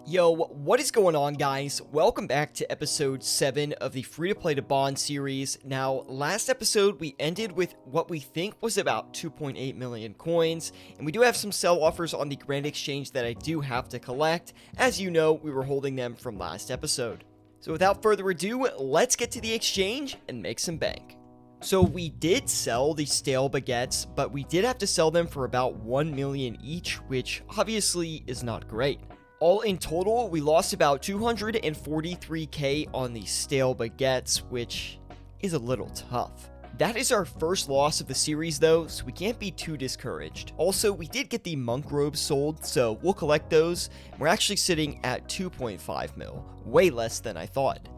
Yo, what is going on, guys? Welcome back to episode 7 of the free-to-play to bond series. Now, last episode we ended with what we think was about 2.8 million coins, and we do have some sell offers on the Grand Exchange that I do have to collect. As you know, we were holding them from last episode. So without further ado, let's get to the exchange and make some bank. So we did sell the stale baguettes, but we did have to sell them for about 1 million each, which obviously is not great. All in total, we lost about 243k on the stale baguettes, which is a little tough. That is our first loss of the series though, so we can't be too discouraged. Also, we did get the monk robes sold, so we'll collect those. We're actually sitting at 2.5 mil, way less than I thought.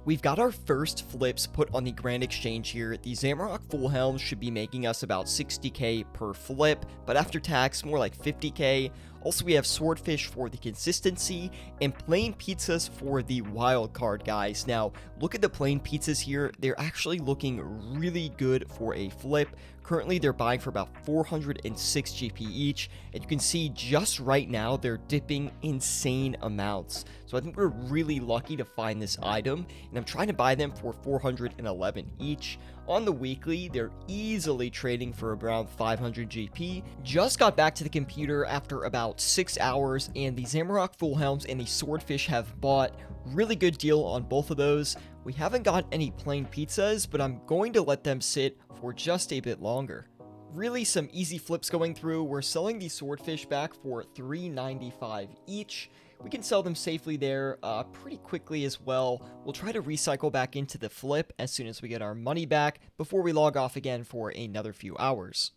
We've got our first flips put on the Grand Exchange here. The Zamorak Full Helms should be making us about 60k per flip, but after tax, more like 50k. Also, we have Swordfish for the consistency and plain pizzas for the wild card, guys. Now, look at the plain pizzas here. They're actually looking really good for a flip. Currently, they're buying for about 406 GP each, and you can see just right now, they're dipping insane amounts. So I think we're really lucky to find this item, and I'm trying to buy them for 411 each. On the weekly, they're easily trading for around 500 GP. Just got back to the computer after about 6 hours, and the Zamorak Full Helms and the Swordfish have bought. Really good deal on both of those. We haven't got any plain pizzas, but I'm going to let them sit for just a bit longer. Really some easy flips going through. We're selling the Swordfish back for 395 each. We can sell them safely there pretty quickly as well. We'll try to recycle back into the flip as soon as we get our money back before we log off again for another few hours.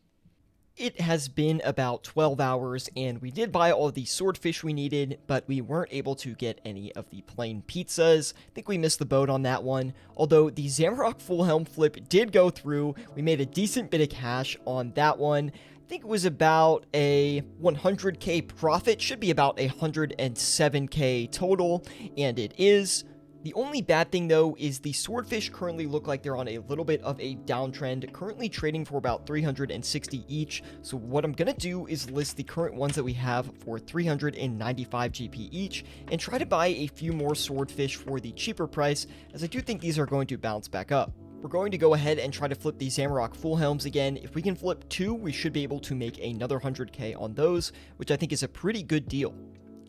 It has been about 12 hours, and we did buy all the swordfish we needed, but we weren't able to get any of the plain pizzas. I think we missed the boat on that one. Although the Zamorak Full Helm flip did go through, we made a decent bit of cash on that one. I think it was about a 100k profit, should be about 107k total, and it is. The only bad thing though is the swordfish currently look like they're on a little bit of a downtrend, currently trading for about 360 each. So what I'm gonna do is list the current ones that we have for 395 GP each and try to buy a few more swordfish for the cheaper price, as I do think these are going to bounce back up. We're going to go ahead and try to flip the Zamorak Full Helms again. If we can flip 2, we should be able to make another 100k on those, which I think is a pretty good deal.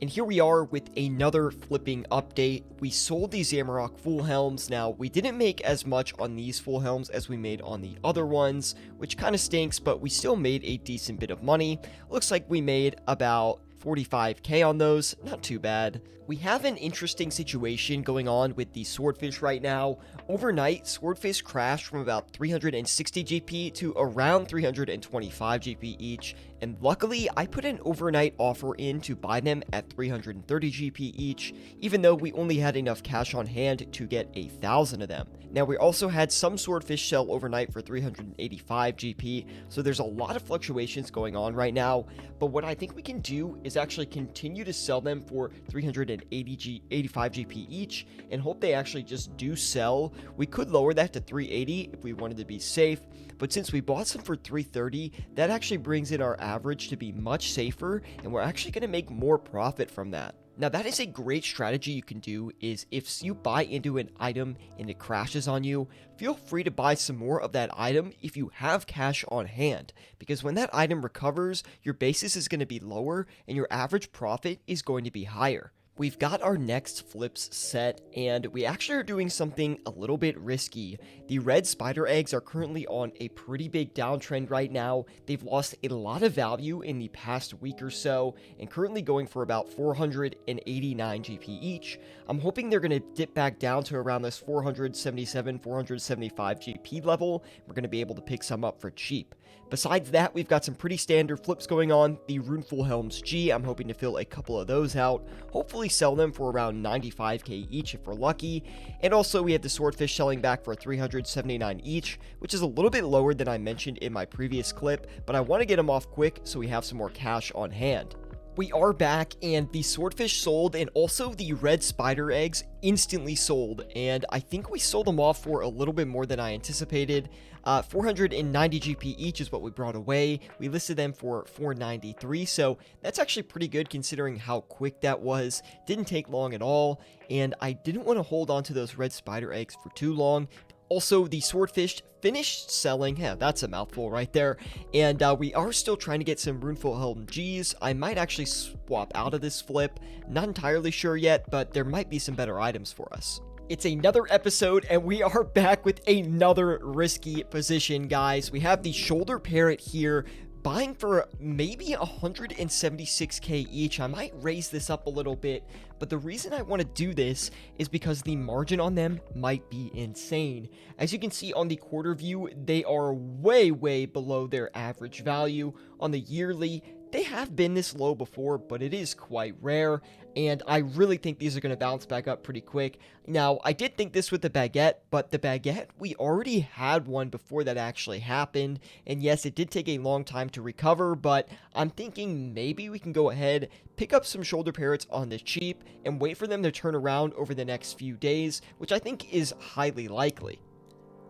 And here we are with another flipping update. We sold the Zamorak Full Helms. Now, we didn't make as much on these Full Helms as we made on the other ones, which kind of stinks, but we still made a decent bit of money. Looks like we made about 45k on those, not too bad. We have an interesting situation going on with the swordfish right now. Overnight, swordfish crashed from about 360 GP to around 325 GP each, and luckily I put an overnight offer in to buy them at 330 GP each, even though we only had enough cash on hand to get 1,000 of them. Now, we also had some swordfish sell overnight for 385 GP, so there's a lot of fluctuations going on right now, but what I think we can do is actually continue to sell them for 385 GP each and hope they actually just do sell. We could lower that to 380 if we wanted to be safe, but since we bought some for 330, that actually brings in our average to be much safer, and we're actually going to make more profit from that. Now, that is a great strategy you can do, is if you buy into an item and it crashes on you, feel free to buy some more of that item if you have cash on hand, because when that item recovers, your basis is going to be lower and your average profit is going to be higher. We've got our next flips set, and we actually are doing something a little bit risky. The red spider eggs are currently on a pretty big downtrend right now. They've lost a lot of value in the past week or so, and currently going for about 489 GP each. I'm hoping they're going to dip back down to around this 477, 475 GP level. We're going to be able to pick some up for cheap. Besides that, we've got some pretty standard flips going on. The Runeful Helms G, I'm hoping to fill a couple of those out. Hopefully sell them for around 95k each if we're lucky. And also we have the Swordfish selling back for 379 each, which is a little bit lower than I mentioned in my previous clip, but I want to get them off quick so we have some more cash on hand. We are back, and the swordfish sold, and also the red spider eggs instantly sold, and I think we sold them off for a little bit more than I anticipated. 490 GP each is what we brought away. We listed them for 493, so that's actually pretty good considering how quick that was. Didn't take long at all, and I didn't want to hold on to those red spider eggs for too long. Also, the swordfish finished selling. Yeah, that's a mouthful right there. And we are still trying to get some Runeful Helm Gs. I might actually swap out of this flip. Not entirely sure yet, but there might be some better items for us. It's another episode, and we are back with another risky position, guys. We have the shoulder parrot here, buying for maybe 176k each. I might raise this up a little bit, but the reason I want to do this is because the margin on them might be insane. As you can see on the quarter view, they are way below their average value. On the yearly, they have been this low before, but it is quite rare, and I really think these are going to bounce back up pretty quick. Now, I did think this with the baguette, but the baguette, we already had one before that actually happened, and yes, it did take a long time to recover, but I'm thinking maybe we can go ahead, pick up some shoulder parrots on the cheap, and wait for them to turn around over the next few days, which I think is highly likely.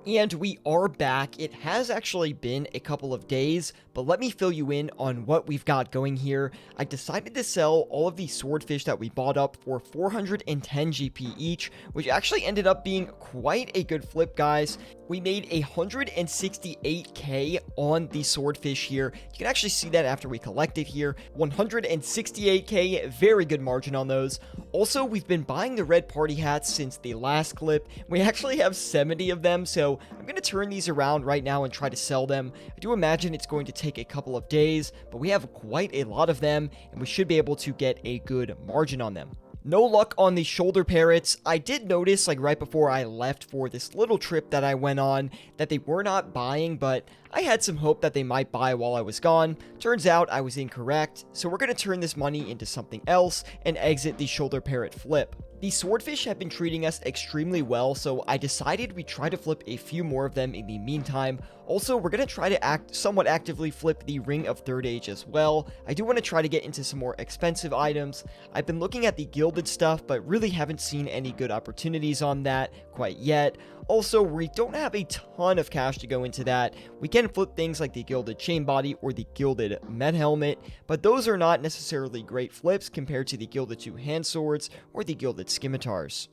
And we are back. It has actually been a couple of days, but let me fill you in on what we've got going here. I decided to sell all of the swordfish that we bought up for 410 GP each, which actually ended up being quite a good flip, guys. We made 168k on the swordfish here. You can actually see that after we collected here. 168k, very good margin on those. Also, we've been buying the red party hats since the last clip. We actually have 70 of them, so I'm going to turn these around right now and try to sell them. I do imagine it's going to take a couple of days, but we have quite a lot of them, and we should be able to get a good margin on them. No luck on the shoulder parrots. I did notice, like right before I left for this little trip that I went on, that they were not buying, but I had some hope that they might buy while I was gone. Turns out I was incorrect, so we're going to turn this money into something else and exit the shoulder parrot flip. The swordfish have been treating us extremely well, so I decided we'd try to flip a few more of them in the meantime. Also, we're going to try to somewhat actively flip the Ring of Third Age as well. I do want to try to get into some more expensive items. I've been looking at the gilded stuff, but really haven't seen any good opportunities on that quite yet. Also, we don't have a ton of cash to go into that. We can flip things like the gilded chain body or the gilded med helmet, but those are not necessarily great flips compared to the gilded two hand swords or the gilded scimitars.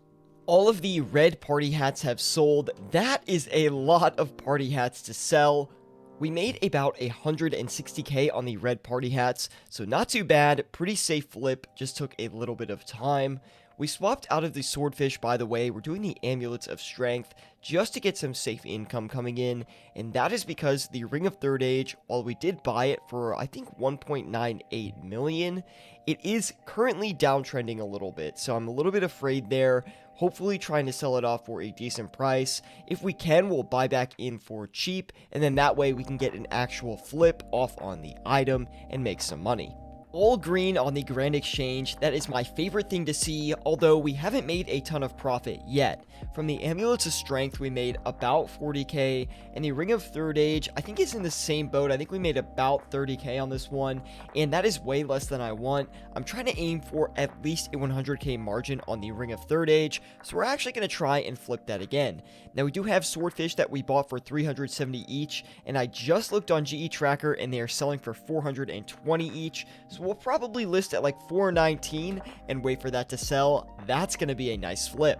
All of the red party hats have sold. That is a lot of party hats to sell. We made about 160k on the red party hats, so not too bad. Pretty safe flip, just took a little bit of time. We swapped out of the swordfish, by the way. We're doing the amulets of strength just to get some safe income coming in, and that is because the Ring of Third Age, while we did buy it for I think 1.98 million, it is currently downtrending a little bit, so I'm a little bit afraid there. Hopefully trying to sell it off for a decent price. If we can, we'll buy back in for cheap, and then that way we can get an actual flip off on the item and make some money. All green on the Grand Exchange. That is my favorite thing to see, although we haven't made a ton of profit yet. From the Amulets of Strength, we made about 40k, and the Ring of Third Age, I think it's in the same boat. I think we made about 30k on this one, and that is way less than I want. I'm trying to aim for at least a 100k margin on the Ring of Third Age, so we're actually going to try and flip that again. Now, we do have swordfish that we bought for 370 each, and I just looked on GE Tracker, and they are selling for 420 each, so we'll probably list at like 419 and wait for that to sell. That's going to be a nice flip.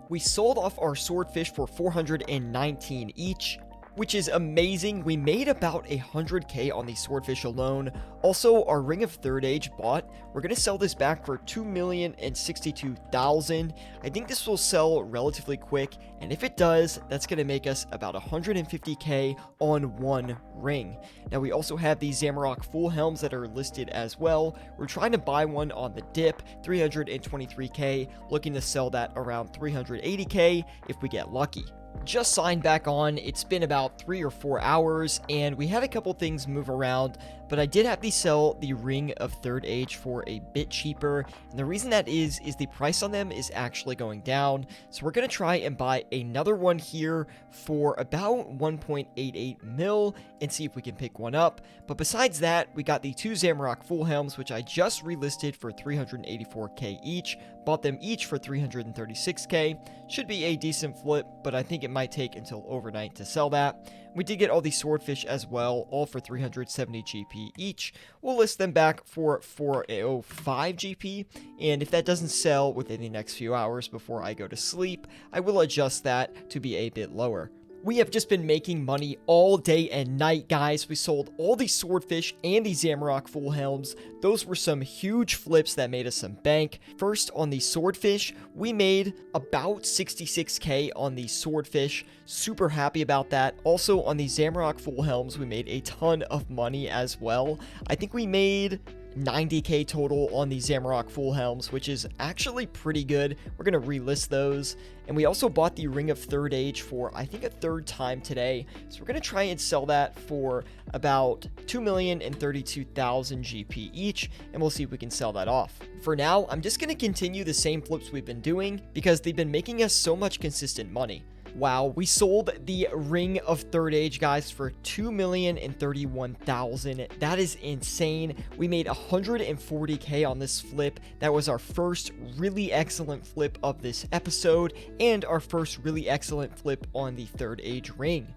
We sold off our swordfish for 419 each, which is amazing. We made about 100k on the swordfish alone. Also, our Ring of Third Age bought, we're going to sell this back for 2,062,000. I think this will sell relatively quick, and if it does, that's going to make us about 150k on one ring. Now, we also have the Zamorak full helms that are listed as well. We're trying to buy one on the dip, 323k, looking to sell that around 380k if we get lucky. Just signed back on. It's been about 3 or 4 hours, and we had a couple things move around. but I did have to sell the Ring of Third Age for a bit cheaper, and the reason that is the price on them is actually going down, so we're going to try and buy another one here for about 1.88 mil and see if we can pick one up. But besides that, we got the 2 Zamorak Full Helms, which I just relisted for 384k each, bought them each for 336k. Should be a decent flip, but I think it might take until overnight to sell that. We did get all the Swordfish as well, all for 370 GP each. We'll list them back for 405 GP, and if that doesn't sell within the next few hours before I go to sleep, I will adjust that to be a bit lower. We have just been making money all day and night, guys. We sold all the Swordfish and the Zamorak Full Helms. Those were some huge flips that made us some bank. First, on the Swordfish, we made about 66k on the Swordfish. Super happy about that. Also, on the Zamorak Full Helms, we made a ton of money as well. I think we made 90k total on the Zamorak Full Helms, which is actually pretty good. We're going to relist those. And we also bought the Ring of Third Age for, I think, a third time today. So we're going to try and sell that for about 2,032,000 GP each, and we'll see if we can sell that off. For now, I'm just going to continue the same flips we've been doing because they've been making us so much consistent money. Wow, we sold the Ring of Third Age, guys, for 2,031,000. That is insane. We made 140k on this flip. That was our first really excellent flip of this episode and our first really excellent flip on the Third Age ring.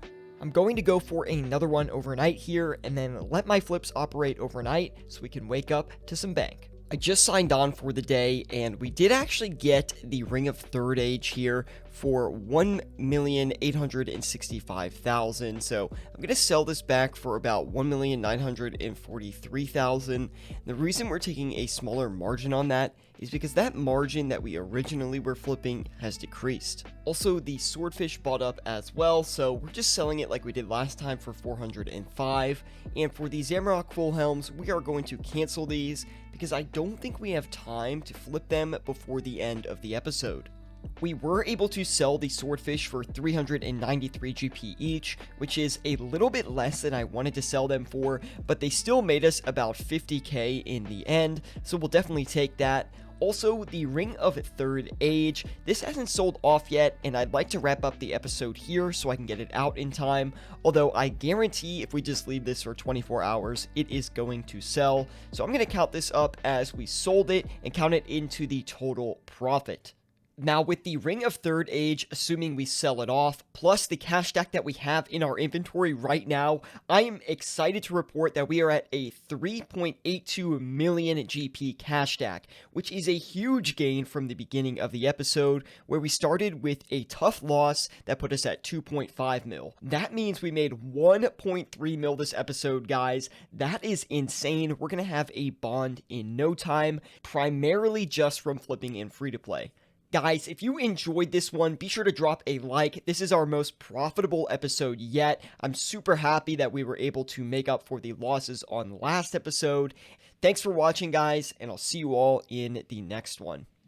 I'm going to go for another one overnight here and then let my flips operate overnight so we can wake up to some bank. I just signed on for the day, and we did actually get the Ring of Third Age here for 1,865,000. So I'm going to sell this back for about 1,943,000. The reason we're taking a smaller margin on that is because that margin that we originally were flipping has decreased. Also, the Swordfish bought up as well, so we're just selling it like we did last time for 405. And for the Zamorak Full Helms, we are going to cancel these because I don't think we have time to flip them before the end of the episode. We were able to sell the Swordfish for 393 GP each, which is a little bit less than I wanted to sell them for, but they still made us about 50k in the end, so we'll definitely take that. Also, the Ring of Third Age, this hasn't sold off yet, and I'd like to wrap up the episode here so I can get it out in time, although I guarantee if we just leave this for 24 hours, it is going to sell. So I'm going to count this up as we sold it and count it into the total profit. Now, with the Ring of Third Age, assuming we sell it off, plus the cash stack that we have in our inventory right now, I am excited to report that we are at a 3.82 million GP cash stack, which is a huge gain from the beginning of the episode, where we started with a tough loss that put us at 2.5 mil. That means we made 1.3 mil this episode, guys. That is insane. We're going to have a bond in no time, primarily just from flipping in free-to-play. Guys, if you enjoyed this one, be sure to drop a like. This is our most profitable episode yet. I'm super happy that we were able to make up for the losses on last episode. Thanks for watching, guys, and I'll see you all in the next one.